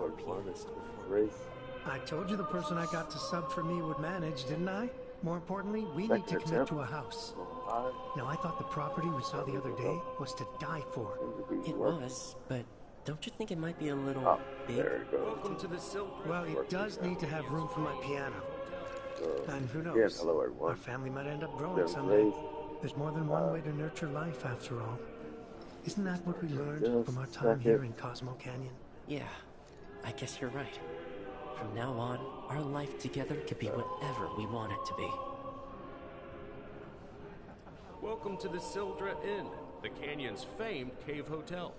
another pianist before me. I told you the person I got to sub for me would manage, didn't I? More importantly, we need to commit to a house. Now, I thought the property we saw the other day was to die for. It was, but don't you think it might be a little big? There it goes. Welcome to the Silk. Well, it does need to have room for my piano. And who knows? Yes, hello everyone. Our family might end up growing someday. There's more than one way to nurture life, after all. Isn't that what we learned from our time here in Cosmo Canyon? Yeah, I guess you're right. From now on, our life together could be whatever we want it to be. Welcome to the Sildra Inn, the Canyon's famed cave hotel.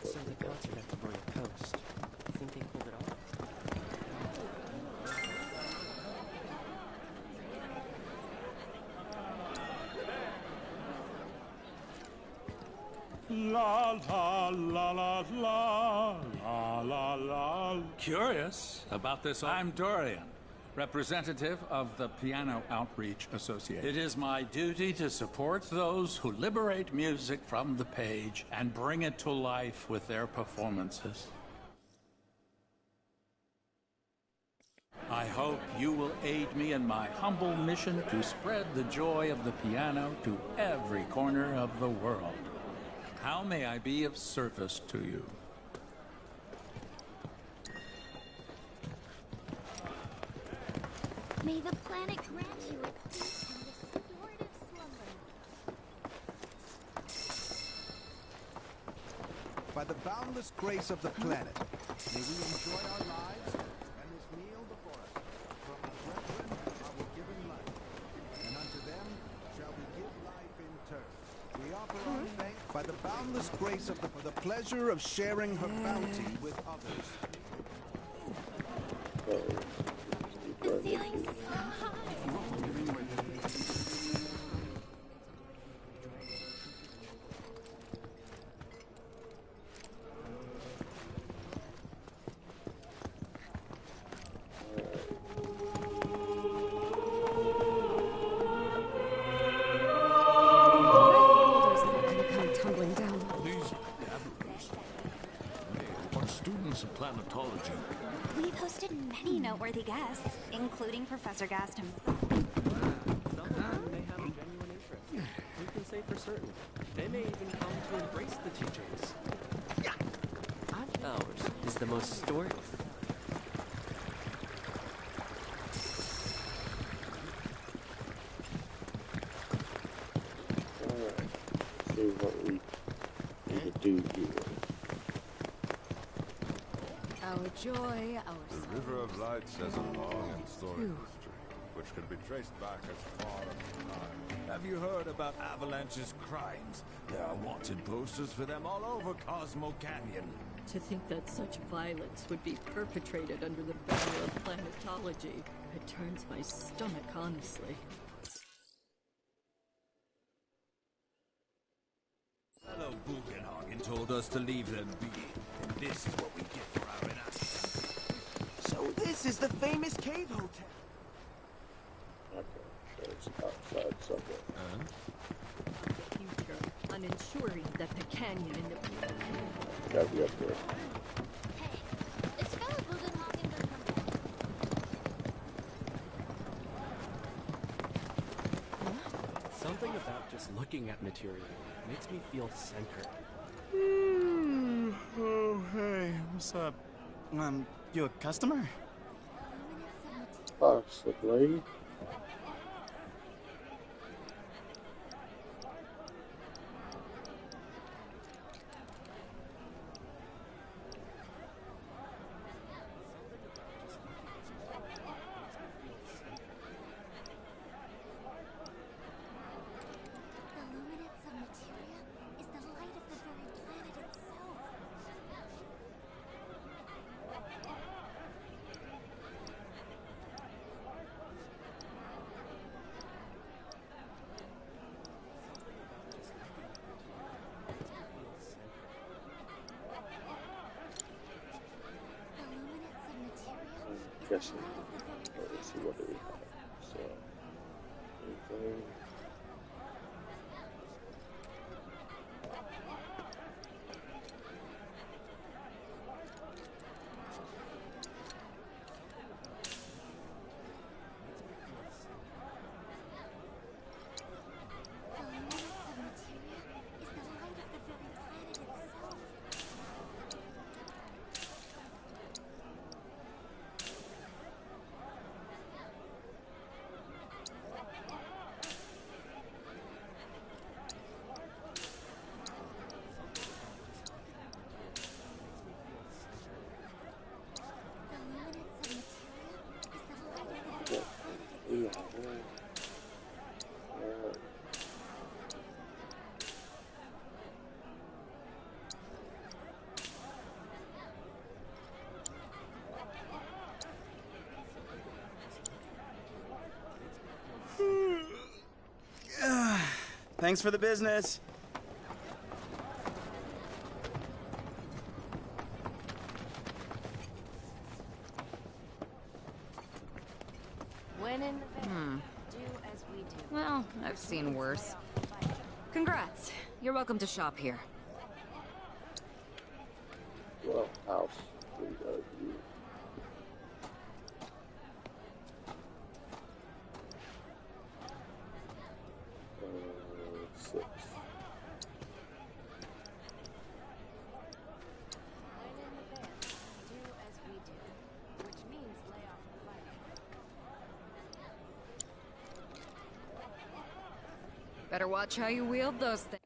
So the concert at the Royal Coast, you think they pulled it off? La la la la la la la la. Curious about this. I'm Dorian, representative of the Piano Outreach Association. It is my duty to support those who liberate music from the page and bring it to life with their performances. I hope you will aid me in my humble mission to spread the joy of the piano to every corner of the world. How may I be of service to you? May the planet grant you a peace and restorative slumber. By the boundless grace of the planet, may we enjoy our lives and this meal before us. From the brethren are we given life, and unto them shall we give life in turn. We offer our thanks by the boundless grace of for the pleasure of sharing her bounty with others. The ceiling's so high. Planetology. We've hosted many noteworthy guests, including Professor Gast himself. Some of them may have a genuine interest. Who can say for certain? They may even come to embrace the teachings. Ours is the most storied. Alright, see what we need to do here. Our joy, our The River of Lights has a long and storied history, which can be traced back as far as time. Have you heard about Avalanche's crimes? There are wanted posters for them all over Cosmo Canyon. To think that such violence would be perpetrated under the banner of planetology, it turns my stomach, honestly. Fellow Buchenhagen told us to leave them be, and this is what we get for our inaction. So this is the famous cave hotel. Okay, so it's outside somewhere. The future on ensuring that the canyon and the... Gotta be up there. Hey, it's fellow Bugenhagen doesn't Something about just looking at material makes me feel centered. Oh, hey, what's up? You a customer? Possibly. The luminance of materia is the light of the very planet itself. guessing. Let's see what do we have. So, anything. Thanks for the business. When in the van, do as we do. Well, I've seen worse. Congrats. You're welcome to shop here. Well, house. We got you. Six. When in the van, do as we do, which means lay off the fighting. Better watch how you wield those things.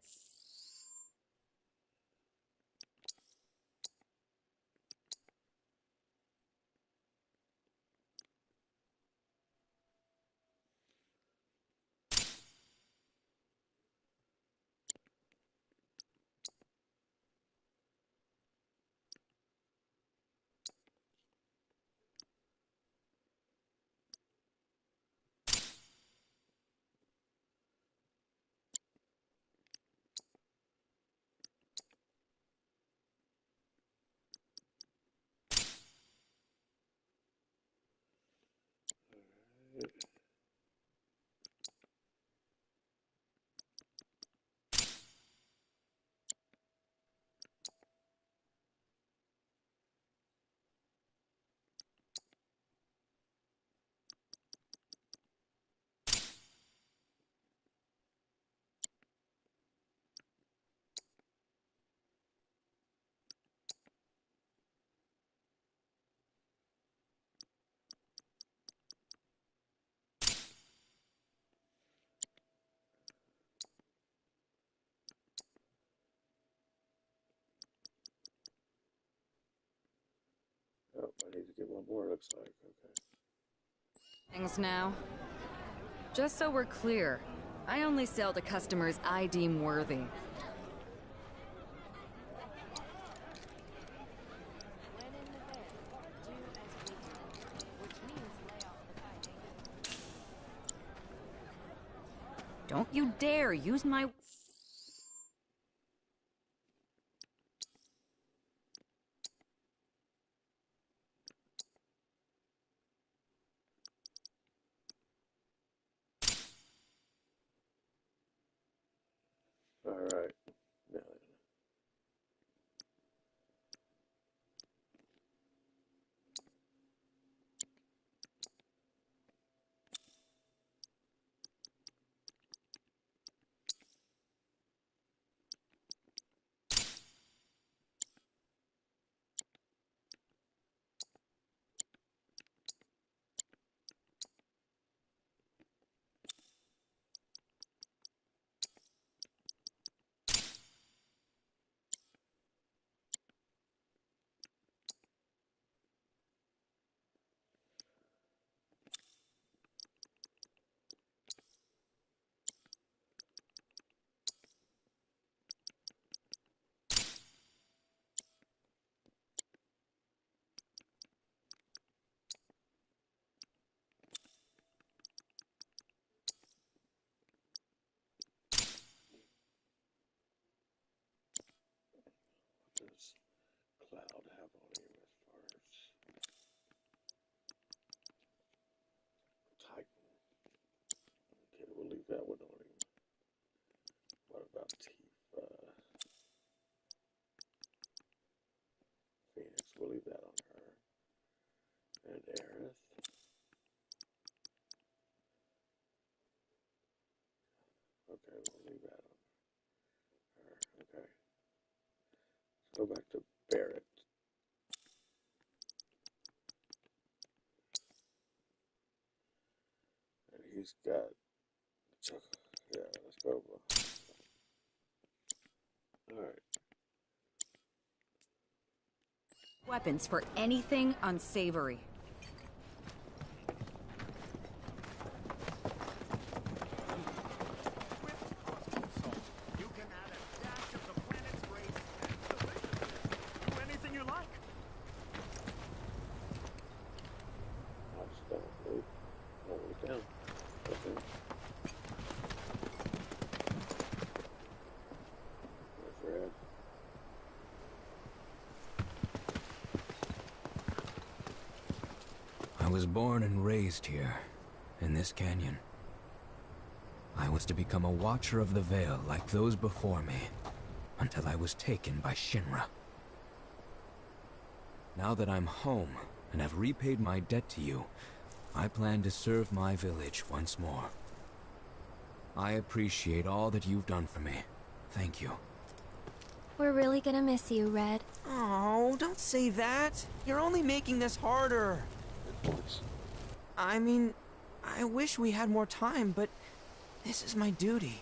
Oh, I need to get one more, looks like. Okay. Things now. Just so we're clear, I only sell to customers I deem worthy. When in the van, do as we do, which means lay off the fighting. Don't you dare use my... All right. Now then. What does Cloud have on him as far as... Aerith. Okay, we'll leave that on her. Okay. Let's go back to Barrett. And he's got, yeah, let's go. Alright. Weapons for anything unsavory. You can add a dash of the planet's race and delicious. Do anything you like. I'll just don't move. Don't move down. Okay. There's Red. I was born and raised here, in this canyon. I was to become a watcher of the Veil like those before me, until I was taken by Shinra. Now that I'm home, and have repaid my debt to you, I plan to serve my village once more. I appreciate all that you've done for me. Thank you. We're really gonna miss you, Red. Oh, don't say that. You're only making this harder. I mean, I wish we had more time, but this is my duty.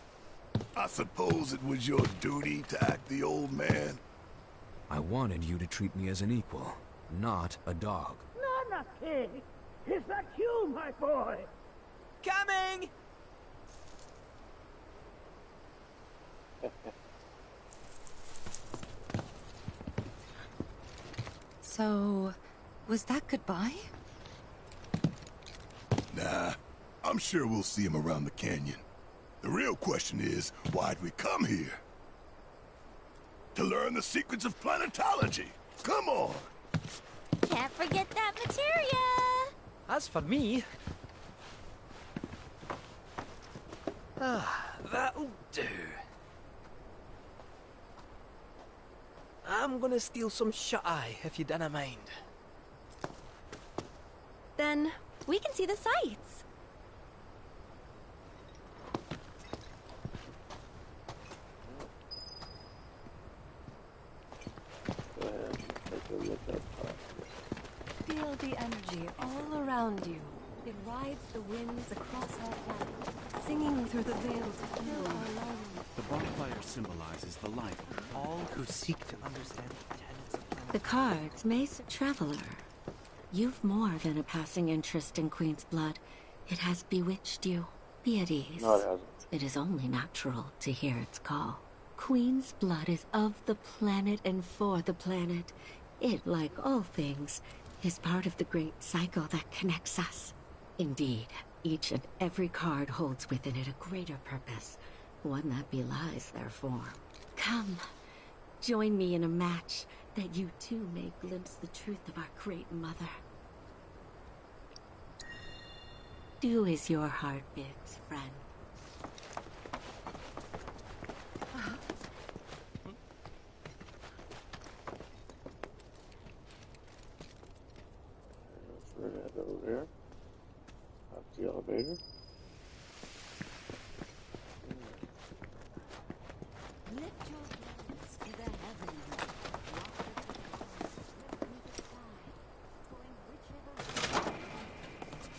I suppose it was your duty to act the old man. I wanted you to treat me as an equal, not a dog. Not a pig. Is that you, my boy? Coming! So, was that goodbye? Nah, I'm sure we'll see him around the canyon. The real question is, why'd we come here? To learn the secrets of planetology. Come on! Can't forget that materia! As for me... that'll do. I'm gonna steal some shut-eye, if you don't mind. Then we can see the sights. Feel the energy all around you. It rides the winds across our planet, singing through the veil to fill our lungs. The bonfire symbolizes the life of all who seek to understand the tenets of planet. The cards mace traveler. You've more than a passing interest in Queen's blood. It has bewitched you. Be at ease. No, it hasn't. It is only natural to hear its call. Queen's blood is of the planet and for the planet. It, like all things, is part of the great cycle that connects us. Indeed, each and every card holds within it a greater purpose, one that belies their form. Come, join me in a match that you too may glimpse the truth of our great mother. Do as your heart bids, friend. Let's run that over there. Up the elevator. Lift your hands to the heavens.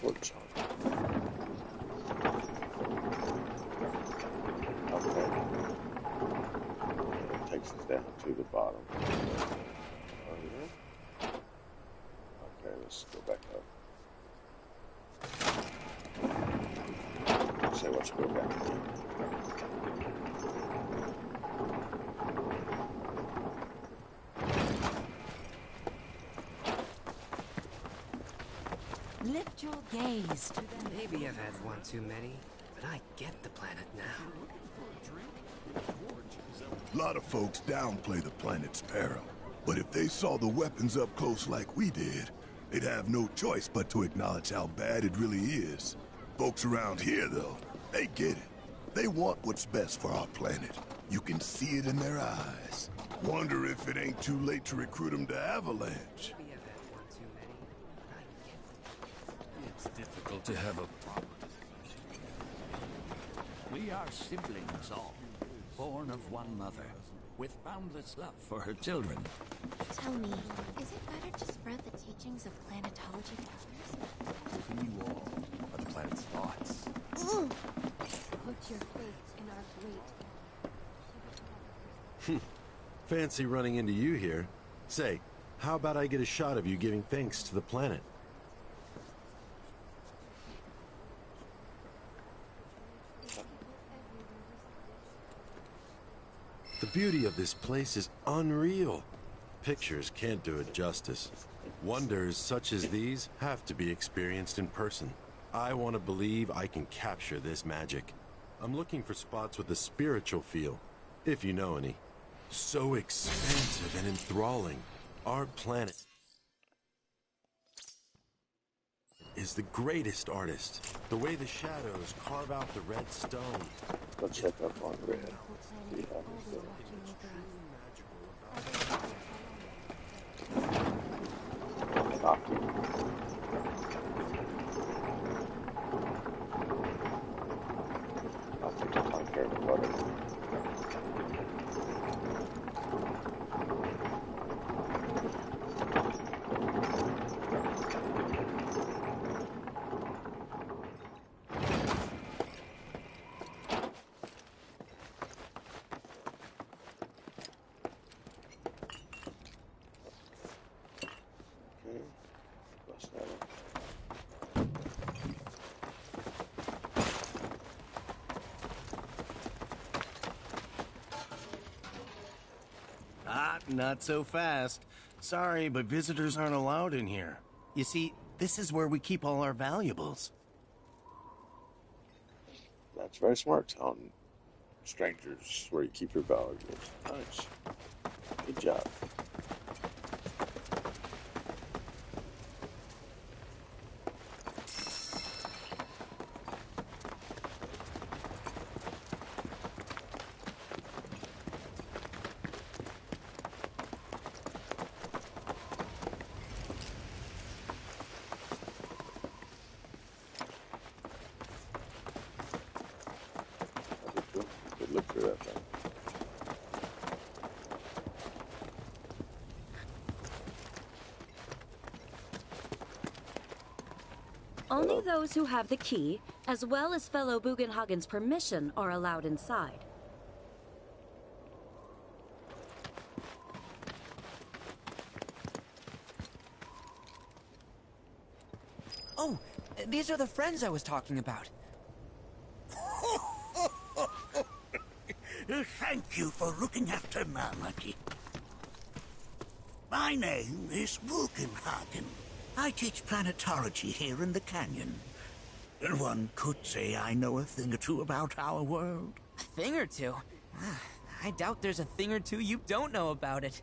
Torch on. Okay. It takes us down to the bottom. Okay, let's go back up. Say let's go back again. Lift your gaze to the Maybe I've had one too many, but I get the planet now. A lot of folks downplay the planet's peril. But if they saw the weapons up close like we did, they'd have no choice but to acknowledge how bad it really is. Folks around here, though, they get it. They want what's best for our planet. You can see it in their eyes. Wonder if it ain't too late to recruit them to Avalanche. Maybe I've had one too many, but I get difficult to have a proper discussion. We are siblings all, born of one mother, with boundless love for her children. Tell me, is it better to spread the teachings of planetology to others? Within you all are the planet's thoughts. Put your faith in our great. Fancy running into you here. Say, how about I get a shot of you giving thanks to the planet? The beauty of this place is unreal. Pictures can't do it justice. Wonders such as these have to be experienced in person. I want to believe I can capture this magic. I'm looking for spots with a spiritual feel, if you know any. So expansive and enthralling. Our planet is the greatest artist. The way the shadows carve out the red stone. Let's check up on Red. See how he's doing. I'll take my care of butter. Not so fast. Sorry, but visitors aren't allowed in here. You see, this is where we keep all our valuables. That's very smart, telling strangers where you keep your valuables. Nice. Good job. Look through that thing. Only those who have the key, as well as fellow Bugenhagen's permission, are allowed inside. Oh, these are the friends I was talking about. Thank you for looking after Mamaki. My name is Bugenhagen. I teach planetology here in the canyon. One could say I know a thing or two about our world. A thing or two? I doubt there's a thing or two you don't know about it.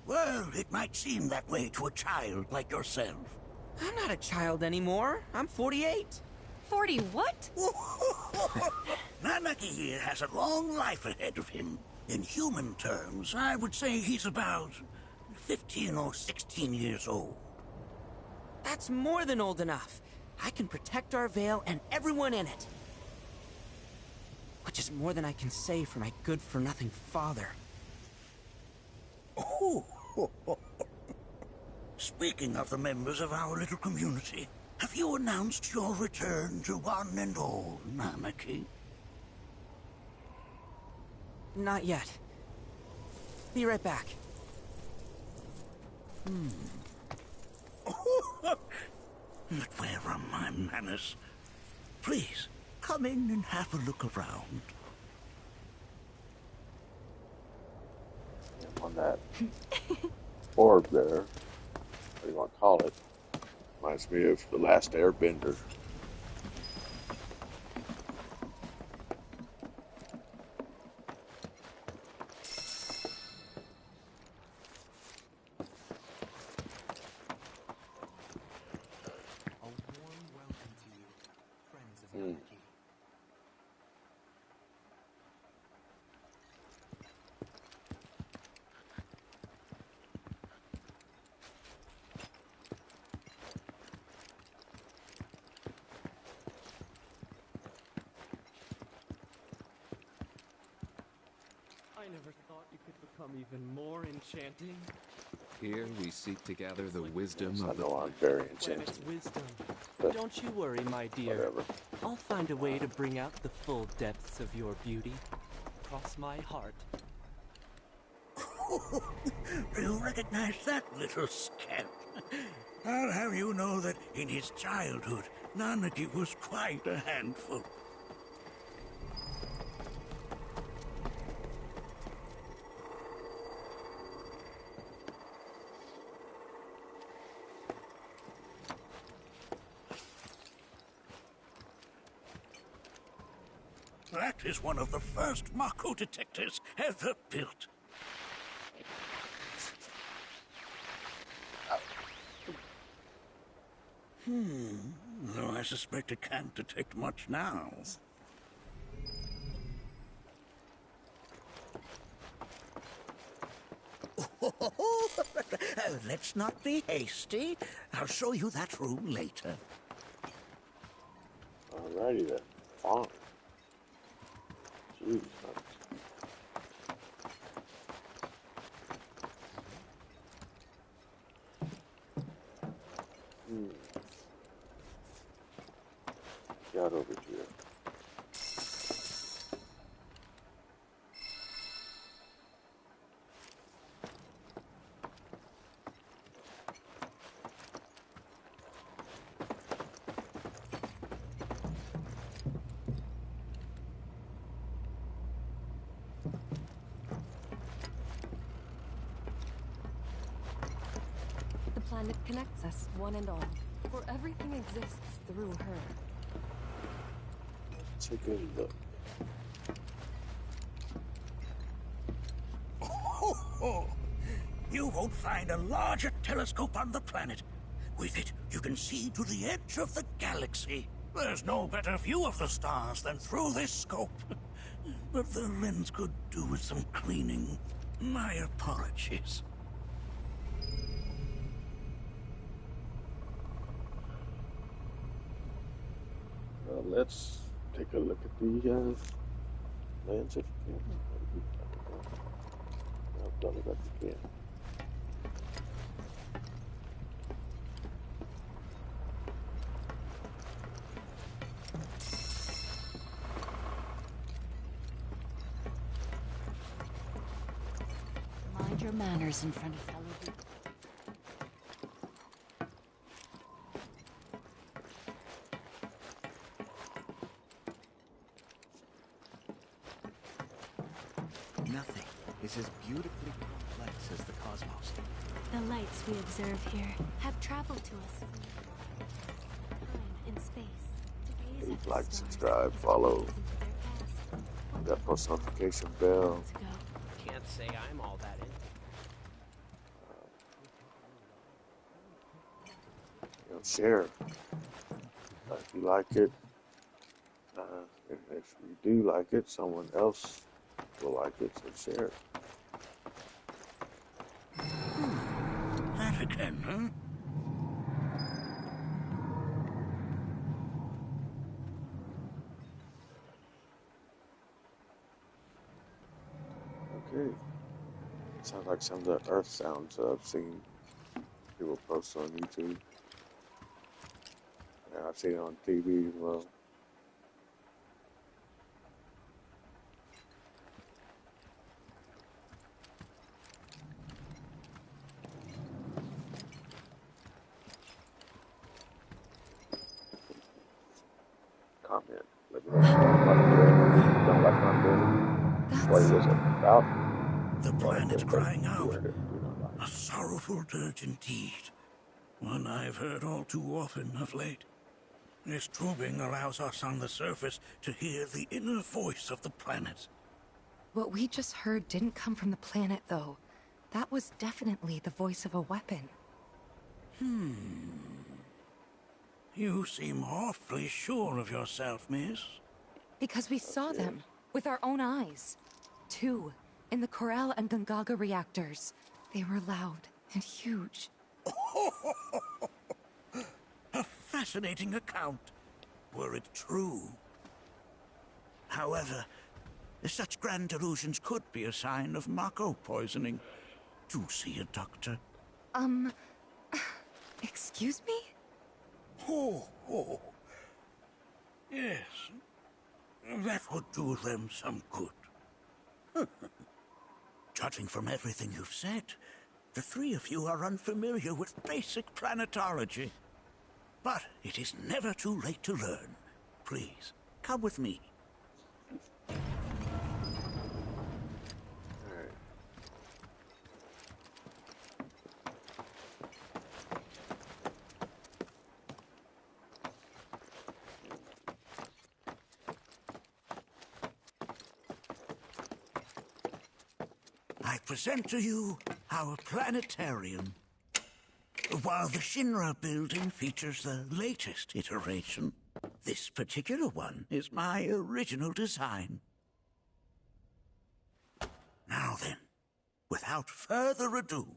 Well, it might seem that way to a child like yourself. I'm not a child anymore. I'm 48. 40 what? Mamaki here has a long life ahead of him. In human terms, I would say he's about 15 or 16 years old. That's more than old enough. I can protect our Vale and everyone in it. Which is more than I can say for my good-for-nothing father. Speaking of the members of our little community, have you announced your return to one and all, Mamaki? Not yet. Be right back. But where are my manners? Please, come in and have a look around. On that orb there, what do you want to call it? Reminds me of The Last Airbender. could become even more enchanting. Here we seek to gather the wisdom I of the know I'm very Planet's enchanted. wisdom. But Don't you worry, my dear. whatever. I'll find a way to bring out the full depths of your beauty. Cross my heart. You recognize that little scamp? I'll have you know that in his childhood, Nanaki was quite a handful. That is one of the first Mako detectors ever built. Though I suspect it can't detect much now. Let's not be hasty. I'll show you that room later. Alrighty then. Fine. Jeez. Got over here. The planet connects us, one and all, for everything exists through her. Take a look. You won't find a larger telescope on the planet. With it, you can see to the edge of the galaxy. There's no better view of the stars than through this scope. But the lens could do with some cleaning. My apologies. Well, let's take a look at the lens if you can. I'll double that again. Mind your manners in front of fellow people. Nothing is as beautifully complex as the cosmos. The lights we observe here have traveled to us from time and space to gaze Please at the like, stars subscribe, as follow. glimpses into their past. That post notification bell. Can't say I'm all that in. You know, share. If you like it, if you do like it, someone else will like it, so share. That again, huh? Okay. Sounds like some of the Earth sounds I've seen people post on YouTube. And I've seen it on TV as well. Comment. Let me know if you don't like my building. What it was about. The planet's crying out. A sorrowful dirge indeed. One I've heard all too often of late. This tubing allows us on the surface to hear the inner voice of the planet. What we just heard didn't come from the planet, though. That was definitely the voice of a weapon. You seem awfully sure of yourself, miss. Because we saw them, with our own eyes. 2, in the Corel and Gungaga reactors. They were loud and huge. A fascinating account, were it true. However, Such grand delusions could be a sign of Mako poisoning. Do see a doctor. Excuse me? Oh. Yes. That would do them some good. Judging from everything you've said, the three of you are unfamiliar with basic planetology. But it is never too late to learn. Please, come with me. I present to you our planetarium. While the Shinra building features the latest iteration, this particular one is my original design. Now then, without further ado,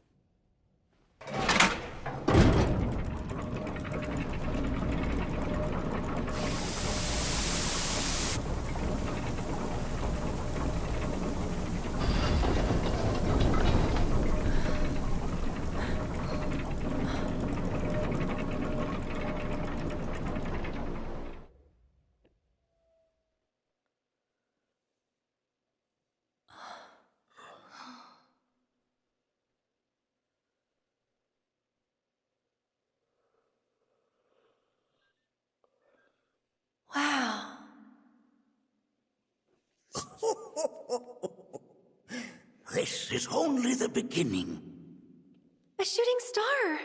Wow. this is only the beginning. A shooting star.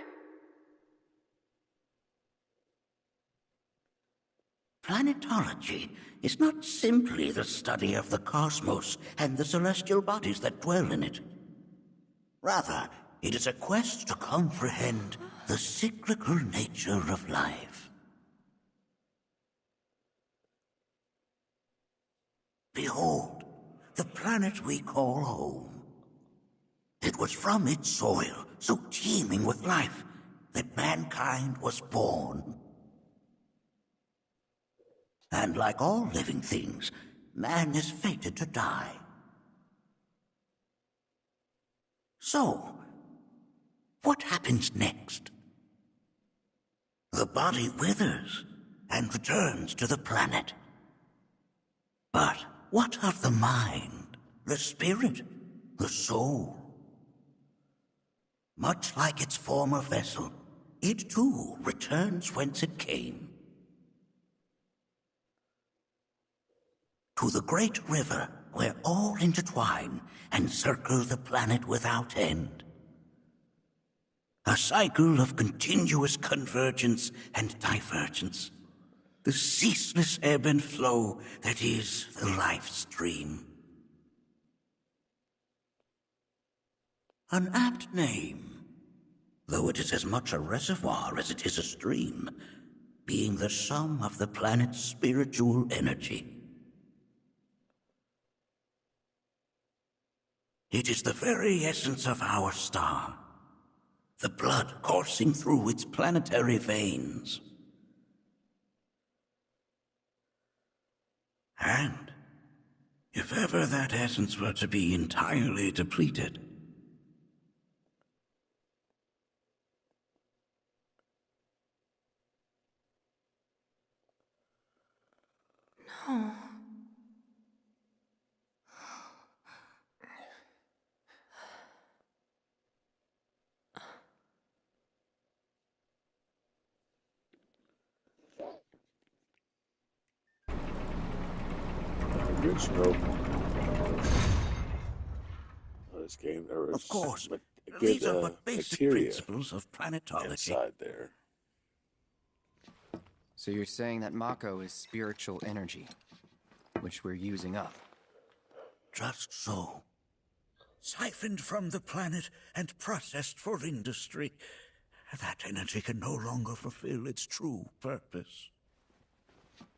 Planetology is not simply the study of the cosmos and the celestial bodies that dwell in it. Rather, it is a quest to comprehend the cyclical nature of life. Behold, the planet we call home. It was from its soil, so teeming with life, that mankind was born. And like all living things, man is fated to die. So, what happens next? The body withers and returns to the planet. But what of the mind, the spirit, the soul? Much like its former vessel, it too returns whence it came. To the great river where all intertwine and circle the planet without end. A cycle of continuous convergence and divergence. The ceaseless ebb and flow that is the life stream. An apt name, though it is as much a reservoir as it is a stream, being the sum of the planet's spiritual energy. It is the very essence of our star, the blood coursing through its planetary veins. And if ever that essence were to be entirely depleted, No. Original. This game, there was of course, good, these are but basic bacteria principles of planetology. inside there. So you're saying that Mako is spiritual energy, which we're using up? Just so. Siphoned from the planet and processed for industry, that energy can no longer fulfill its true purpose.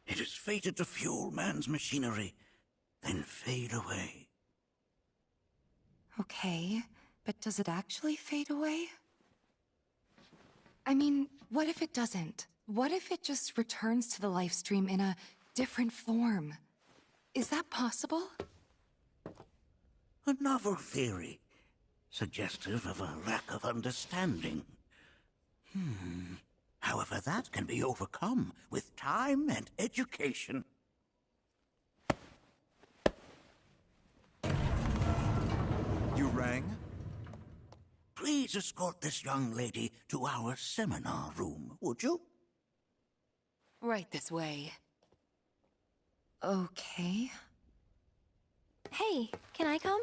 It is fated to fuel man's machinery, then fade away. Okay, but does it actually fade away? I mean, what if it doesn't? What if it just returns to the life stream in a different form? Is that possible? A novel theory, suggestive of a lack of understanding. However, that can be overcome with time and education. You rang? Please escort this young lady to our seminar room, would you? Right this way. Okay. Hey, can I come?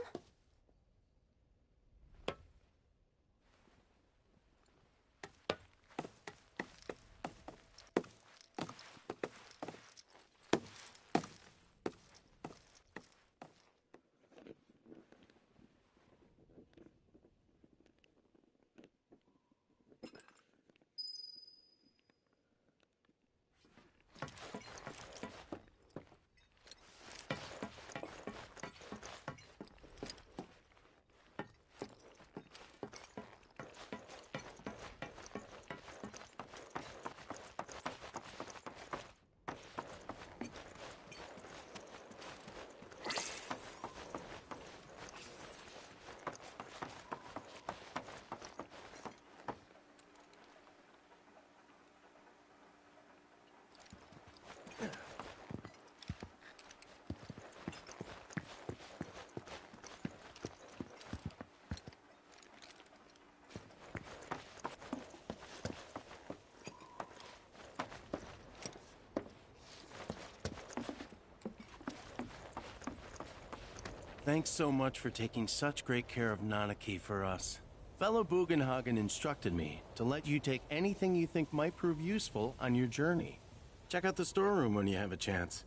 Thanks so much for taking such great care of Nanaki for us. Fellow Bugenhagen instructed me to let you take anything you think might prove useful on your journey. Check out the storeroom when you have a chance.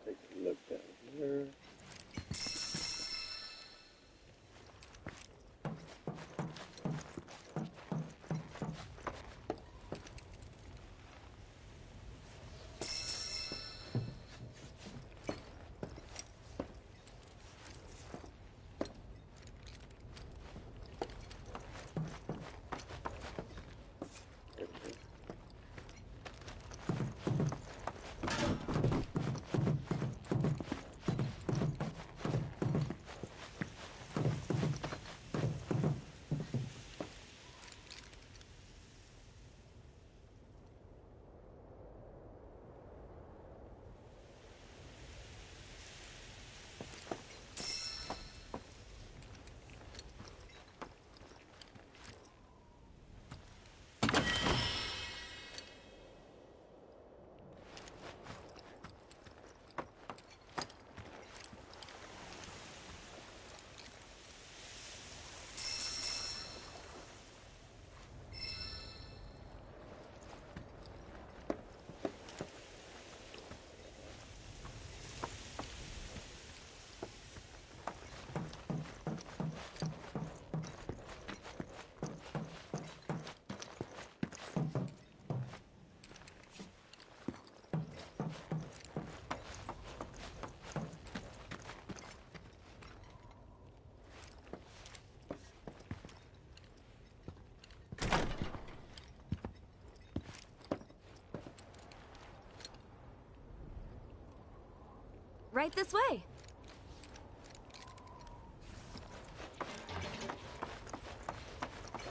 Let's take a look down here. Right this way.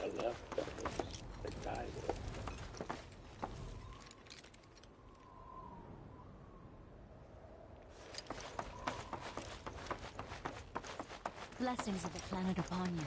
I left that was the guy there. Blessings of the planet upon you.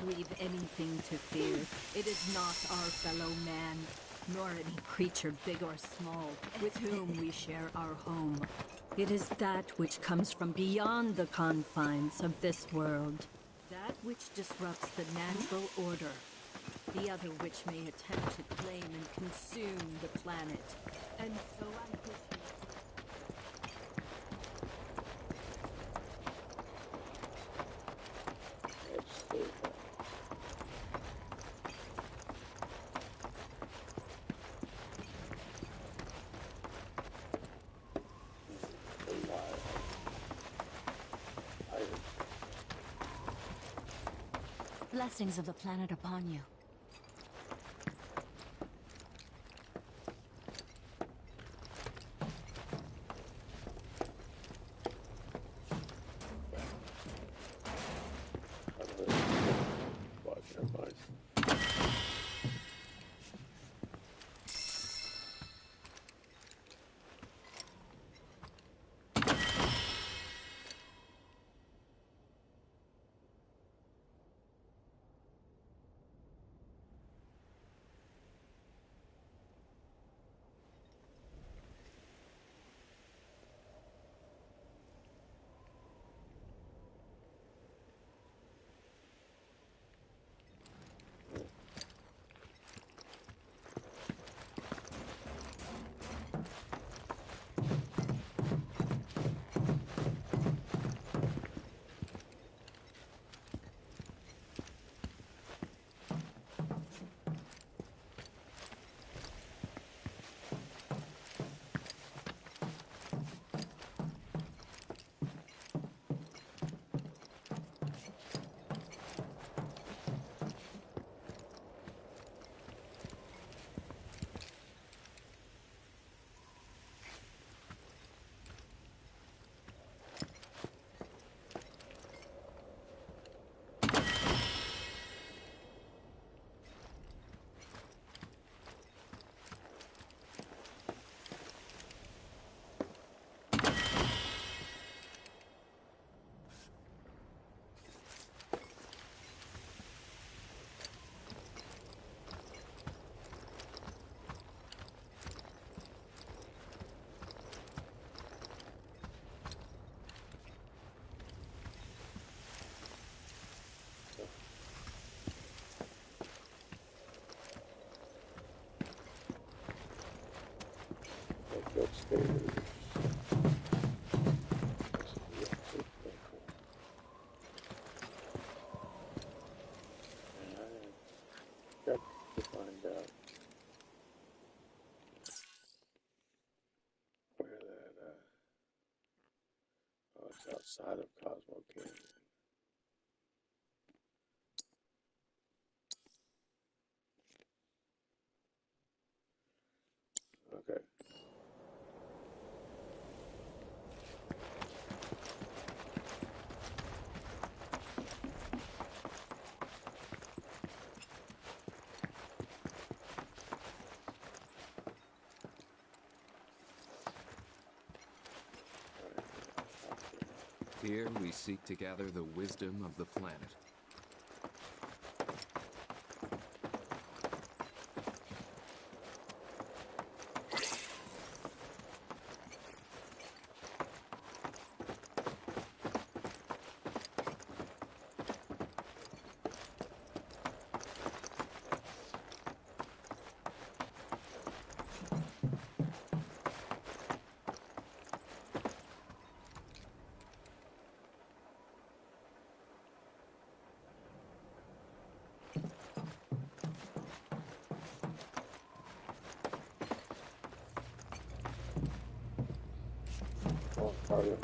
we've anything to fear, it is not our fellow man, nor any creature big or small, with whom we share our home. It is that which comes from beyond the confines of this world. That which disrupts the natural order. The other which may attempt to claim and consume the planet. And so I put you... Blessings of the planet upon you. Outside of Cosmo Canyon. Okay. Here we seek to gather the wisdom of the planet.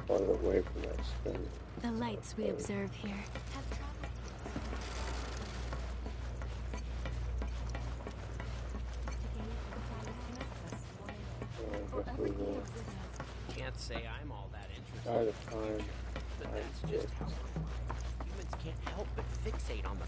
Farther away from that spin. The lights we observe here have traveled. Can't say I'm all that interested. By the time But that's just how humans can't help but fixate on the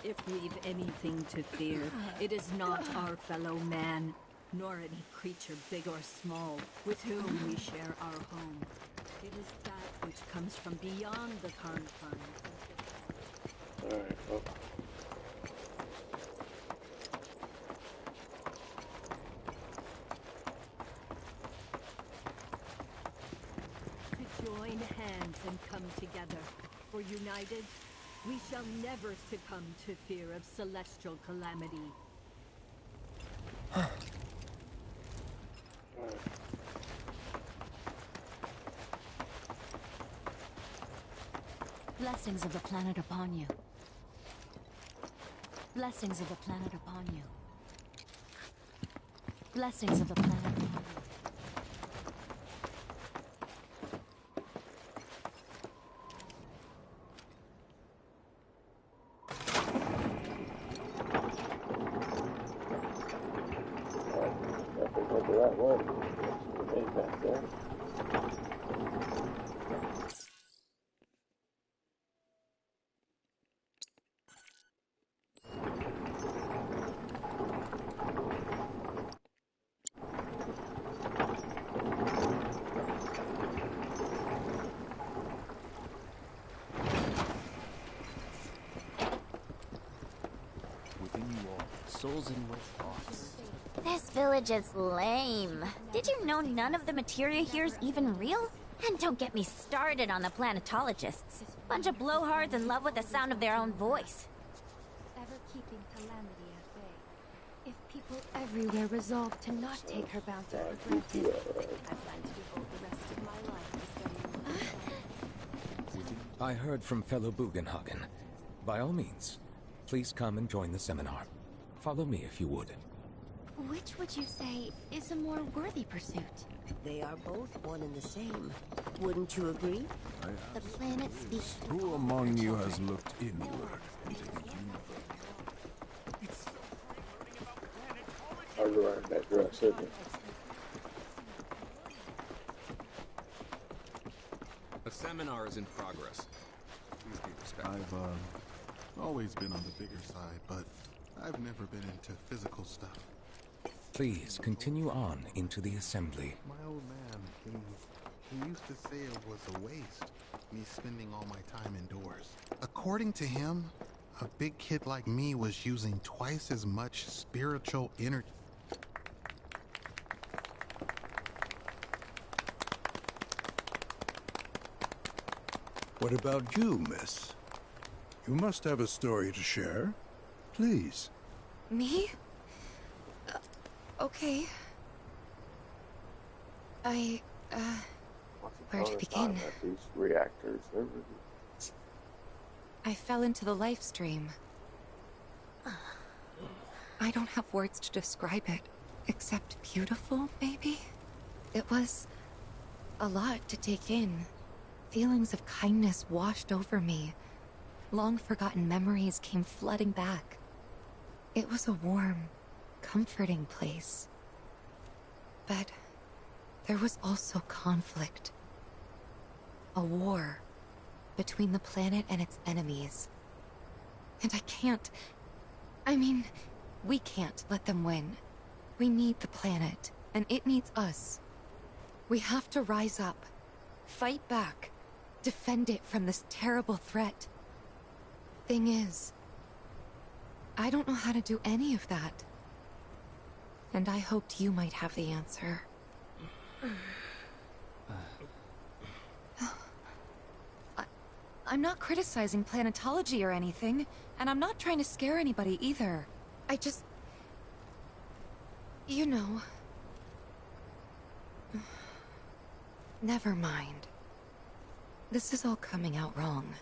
If we've anything to fear, it is not our fellow man, nor any creature big or small, with whom we share our home. It is that which comes from beyond the confines. Alright, well. To join hands and come together, for united, we shall never succumb to fear of celestial calamity. Blessings of the planet upon you. Blessings of the planet upon you. Blessings of the planet upon you. That one. Ain't back there. Within you all, souls and with thoughts. This village is lame. Did you know none of the materia here is even real? And don't get me started on the planetologists. Bunch of blowhards in love with the sound of their own voice. Ever keeping calamity at bay. If people everywhere resolve to not take her bounty for granted, I plan to devote the rest of my life to studying. I heard from fellow Bugenhagen. By all means, please come and join the seminar. Follow me if you would. Which would you say is a more worthy pursuit? They are both one and the same. Wouldn't you agree? The planet speaks. Who among you has looked inward into the universe? Hard to ride that dress, isn't it? A seminar is in progress. Please be respectful. I've always been on the bigger side, but I've never been into physical stuff. Please continue on into the assembly. My old man, he used to say it was a waste, me spending all my time indoors. According to him, a big kid like me was using twice as much spiritual energy. What about you, miss? You must have a story to share. Please. Me? Okay. Where to begin? These reactors, they're really... I fell into the life stream. I don't have words to describe it, except beautiful, maybe? It was a lot to take in. Feelings of kindness washed over me. Long-forgotten memories came flooding back. It was a warm, comforting place. But there was also conflict. A war between the planet and its enemies. And we can't let them win. We need the planet, and it needs us. We have to rise up, fight back, defend it from this terrible threat. Thing is, I don't know how to do any of that. And I hoped you might have the answer. I'm not criticizing planetology or anything, and I'm not trying to scare anybody either. I just... You know... Never mind. This is all coming out wrong.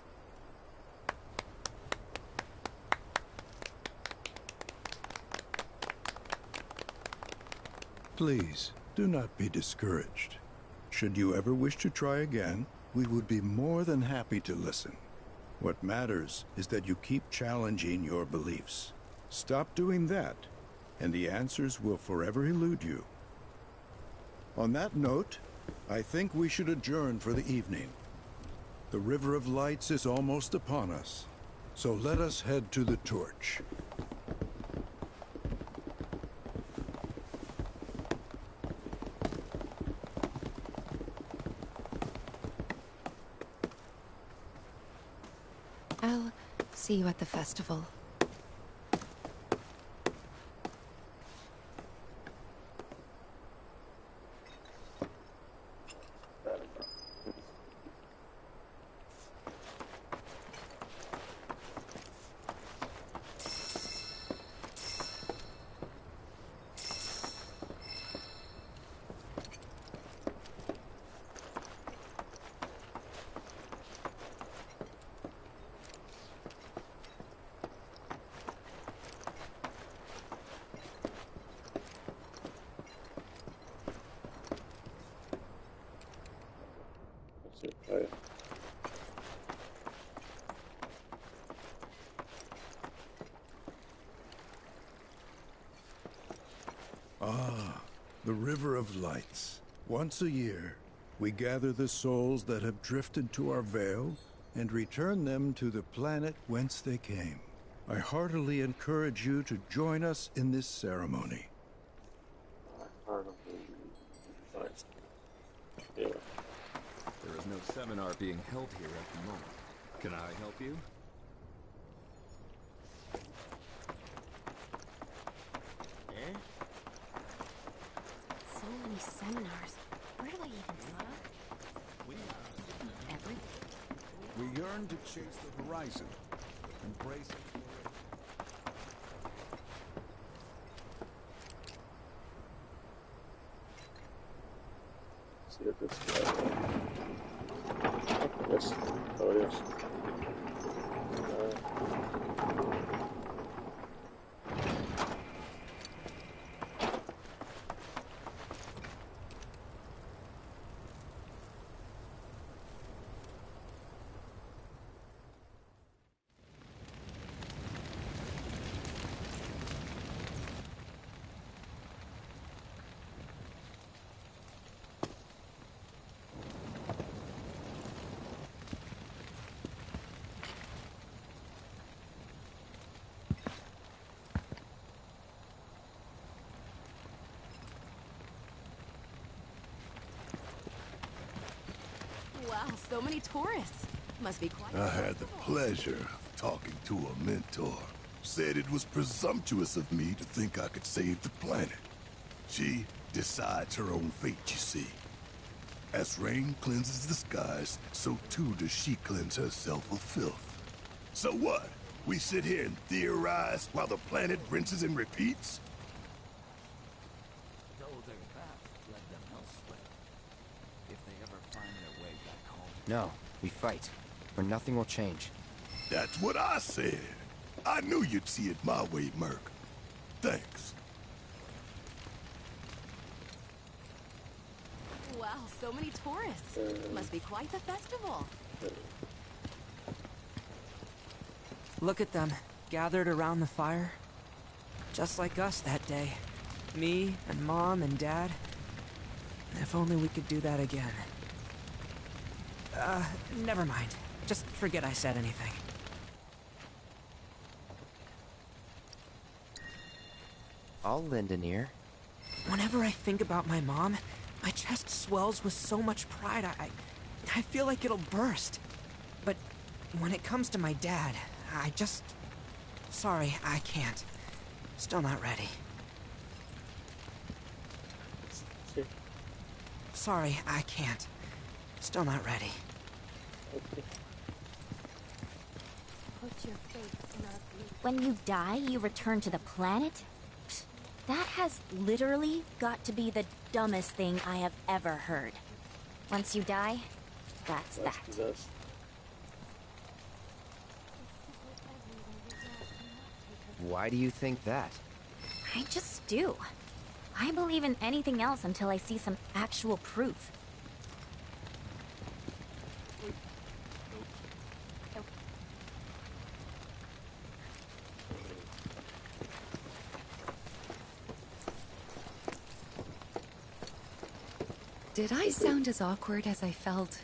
Please, do not be discouraged. Should you ever wish to try again, we would be more than happy to listen. What matters is that you keep challenging your beliefs. Stop doing that, and the answers will forever elude you. On that note, I think we should adjourn for the evening. The River of Lights is almost upon us, So let us head to the torch. I'll see you at the festival. Ah, the River of Lights. Once a year, we gather the souls that have drifted to our veil and return them to the planet whence they came. I heartily encourage you to join us in this ceremony. Yeah. There is no seminar being held here at the moment. Can I help you? So many seminars. Where do I even start? We yearn to chase the horizon, embrace it. See if it's yes. Oh yes. Wow, so many tourists. Must be quite. I had the pleasure of talking to a mentor. Said it was presumptuous of me to think I could save the planet. She decides her own fate, you see. As rain cleanses the skies, so too does she cleanse herself of filth. So what? We sit here and theorize while the planet rinses and repeats? Though their path led them elsewhere. If they ever find their way back home. No, we fight, or nothing will change. That's what I said. I knew you'd see it my way, Merc. Thanks. Wow, so many tourists. Must be quite the festival. Look at them, gathered around the fire. Just like us that day. Me and Mom and Dad. If only we could do that again. Never mind. Just forget I said anything. I'll lend an ear. Whenever I think about my mom, my chest swells with so much pride, I feel like it'll burst. But when it comes to my dad, I just... Sorry, I can't. Still not ready. Sorry, I can't. Still not ready. Put your faith in our belief. When you die, you return to the planet? Psst, that has literally got to be the dumbest thing I have ever heard. Once you die, that's that. Why do you think that? I just do. I believe in anything else until I see some actual proof. Did I sound as awkward as I felt?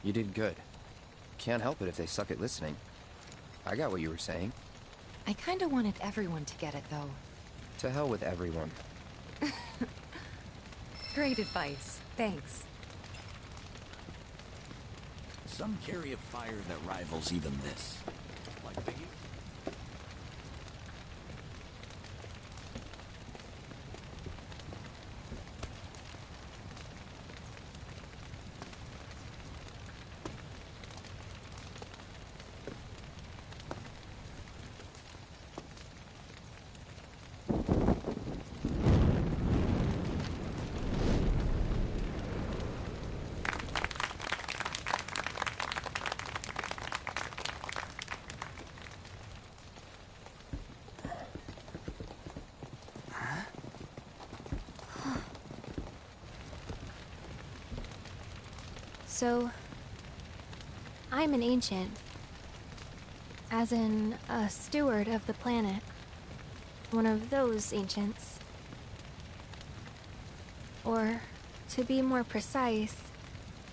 You did good. Can't help it if they suck at listening. I got what you were saying. I kinda wanted everyone to get it, though. To hell with everyone. Great advice. Thanks. Some carry a fire that rivals even this. Like Biggie? So, I'm an ancient. As in, a steward of the planet. One of those ancients. Or, to be more precise,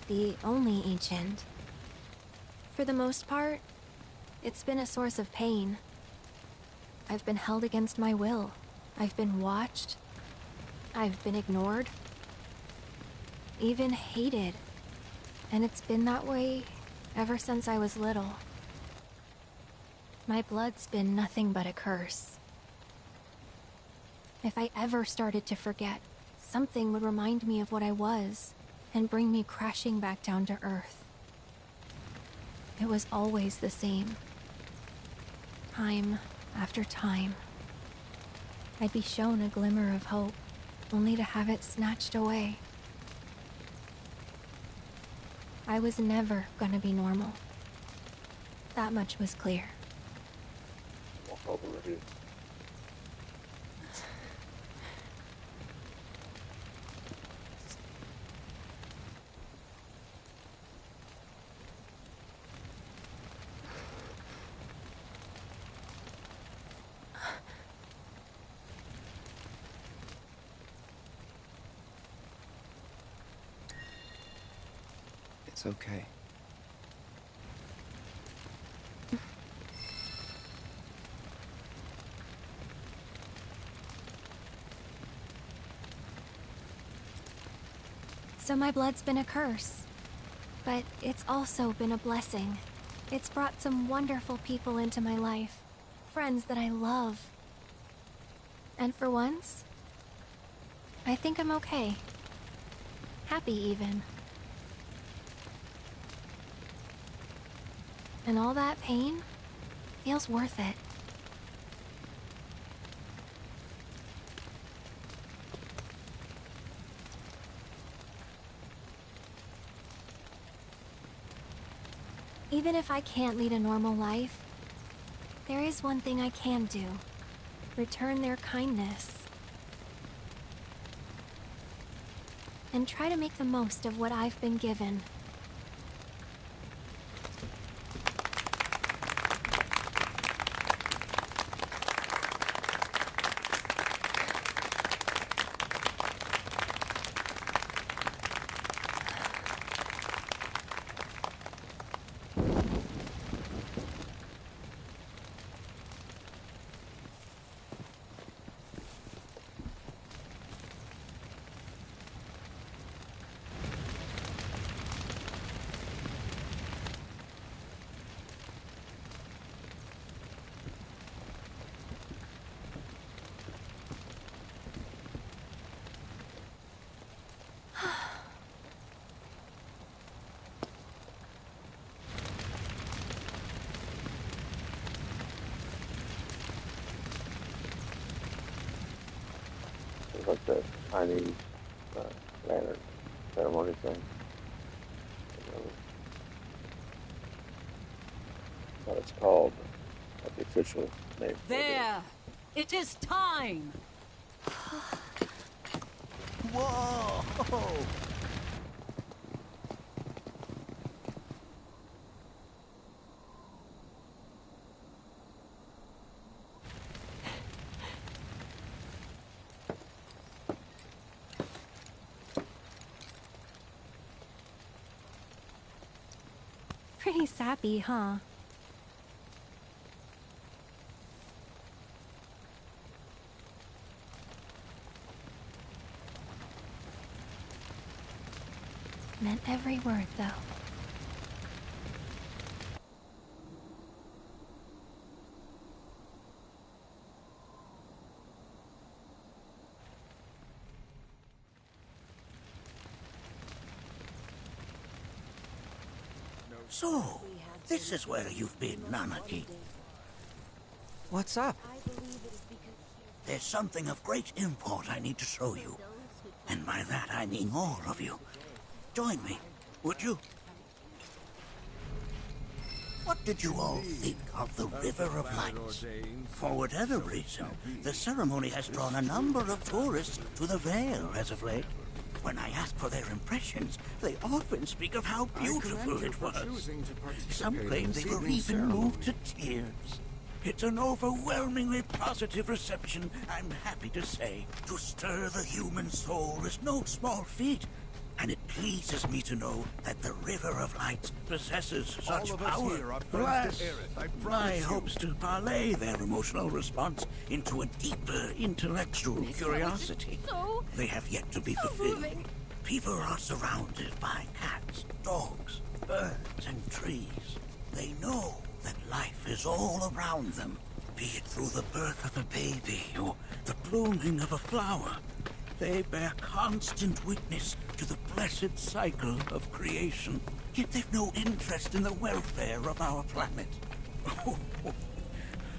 the only ancient. For the most part, it's been a source of pain. I've been held against my will. I've been watched. I've been ignored. Even hated. And it's been that way ever since I was little. My blood's been nothing but a curse. If I ever started to forget, something would remind me of what I was and bring me crashing back down to earth. It was always the same. Time after time. I'd be shown a glimmer of hope, only to have it snatched away. I was never gonna be normal. That much was clear. It's okay. So my blood's been a curse. But it's also been a blessing. It's brought some wonderful people into my life. Friends that I love. And for once, I think I'm okay. Happy even. And all that pain feels worth it. Even if I can't lead a normal life, there is one thing I can do. Return their kindness. And try to make the most of what I've been given. It's like the Chinese lantern ceremony thing. What it's called, like the official name. There! It is time! Whoa! Pretty sappy, huh? Meant every word, though. So, this is where you've been, Nanaki. What's up? There's something of great import I need to show you. And by that I mean all of you. Join me, would you? What did you all think of the River of Lights? For whatever reason, the ceremony has drawn a number of tourists to the Vale as of late. When I ask for their impressions, they often speak of how beautiful it was. Some claim they were even moved to tears. It's an overwhelmingly positive reception, I'm happy to say. To stir the human soul is no small feat, and it pleases me to know that the River of Lights possesses such power. Alas, my hopes to parlay their emotional response into a deeper intellectual curiosity. They have yet to be fulfilled. People are surrounded by cats, dogs, birds, and trees. They know that life is all around them, be it through the birth of a baby or the blooming of a flower. They bear constant witness to the blessed cycle of creation, yet they've no interest in the welfare of our planet.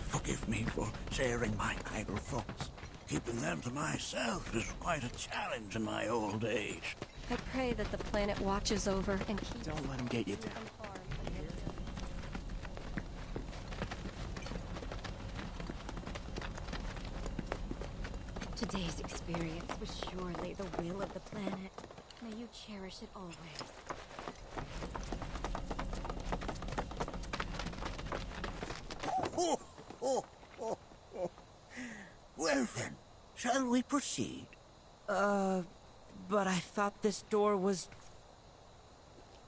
Forgive me for sharing my idle thoughts. Keeping them to myself is quite a challenge in my old age. I pray that the planet watches over and keeps... Don't let him get you down. Today's experience was surely the will of the planet. May you cherish it always. Well then, shall we proceed? But I thought this door was...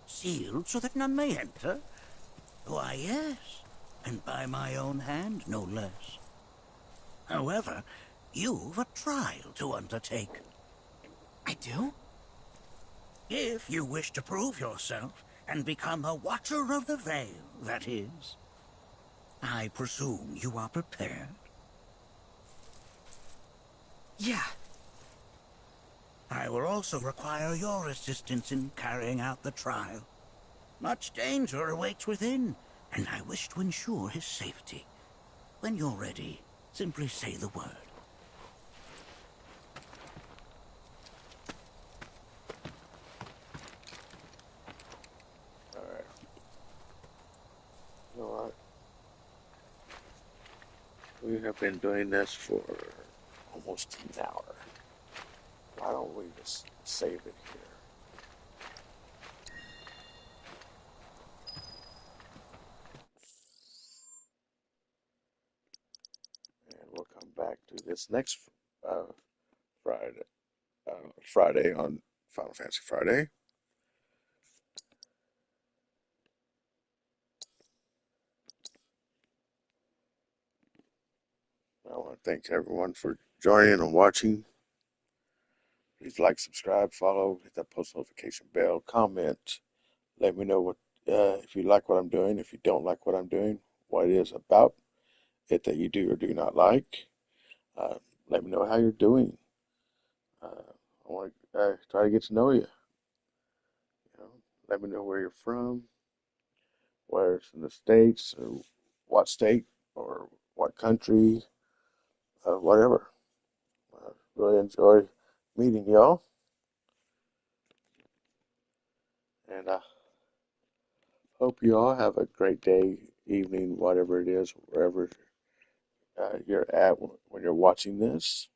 Sealed so that none may enter? Why, yes, and by my own hand, no less. However, you've a trial to undertake. I do? If you wish to prove yourself and become a Watcher of the Veil, that is. I presume you are prepared? Yeah. I will also require your assistance in carrying out the trial. Much danger awaits within, and I wish to ensure his safety. When you're ready, simply say the word. Alright. You know what? We have been doing this for almost an hour. Why don't we just save it here? And we'll come back to this next Friday. Friday on Final Fantasy Friday. I want to thank everyone for joining and watching. Please like, subscribe, follow, hit that post notification bell, comment. Let me know what if you like what I'm doing, if you don't like what I'm doing, what it is about it that you do or do not like. Let me know how you're doing. I want to try to get to know you. Let me know where you're from, where it's in the States, or what state, or what country, whatever. Really enjoy meeting y'all. And I hope you all have a great day, evening, whatever it is, wherever you're at when you're watching this.